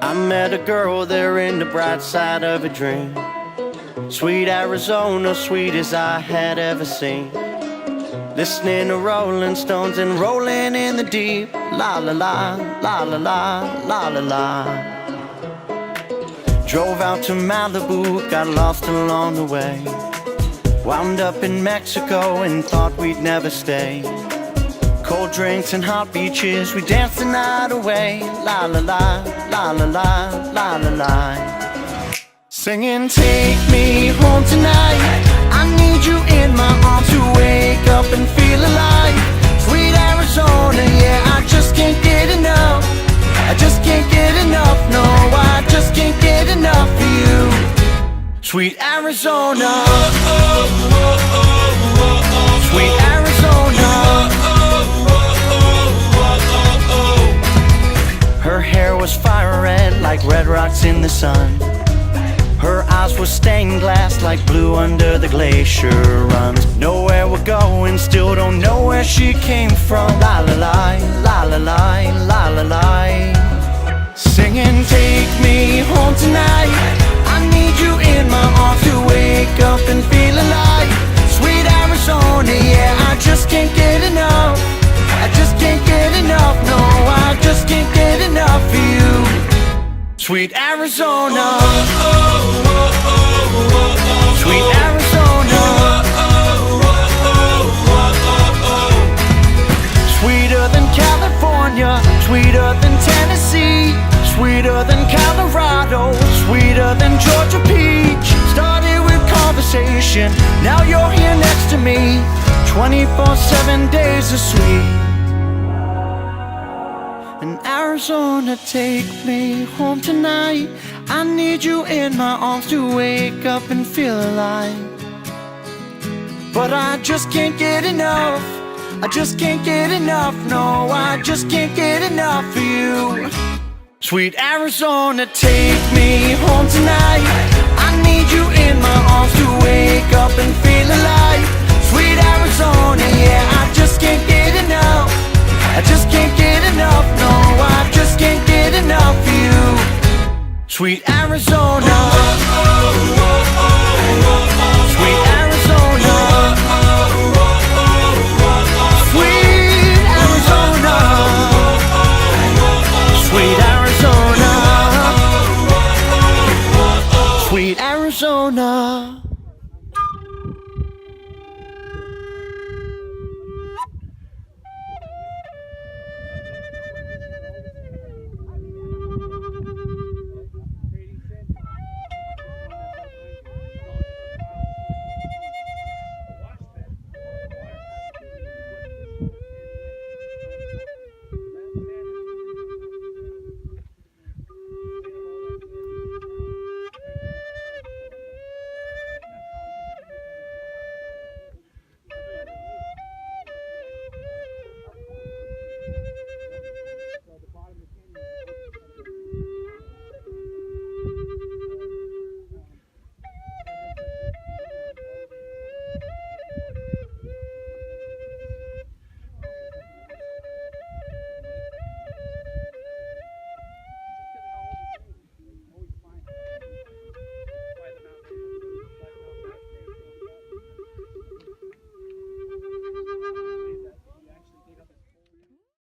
I met a girl there in the bright side of a dream. Sweet Arizona, sweet as I had ever seen. Listening to Rolling Stones and rolling in the deep. La la la, la la la, la la la. Drove out to Malibu, got lost along the way. Wound up in Mexico and thought we'd never stay. Cold drinks and hot beaches, we danced the night away. La la la, la la la, la la la. Singing, take me home tonight. I need you in my arms to wake up and feel alive. Sweet Arizona, yeah, I just can't get enough. I just can't get enough, no, I just can't get enough of you. Sweet Arizona, sweet Arizona. Her hair was fire red like red rocks in the sun. Her eyes were stained glass like blue under the glacier runs. Nowhere we're going, still don't know where she came from. La la la, la la la, la la la. Singing, take me home tonight. I need you in my arms to wake up and feel alive. Sweet Arizona, yeah, I just can't get enough. I just can't get enough, no, I just can't get enough of you. Sweet Arizona, sweet Arizona. Sweeter than California, sweeter than Tennessee, sweeter than Colorado, sweeter than Georgia peach. Started with conversation, now you're here next to me. 24/7 days of sweet. And Arizona, take me home tonight. I need you in my arms to wake up and feel alive. But I just can't get enough. I just can't get enough, no, I just can't get enough of you. Sweet Arizona, take me home tonight. I need you in my arms to wake up and feel alive. Sweet Arizona, yeah, I just can't get enough. I just can't get enough, no, I just can't get enough of you. Sweet Arizona.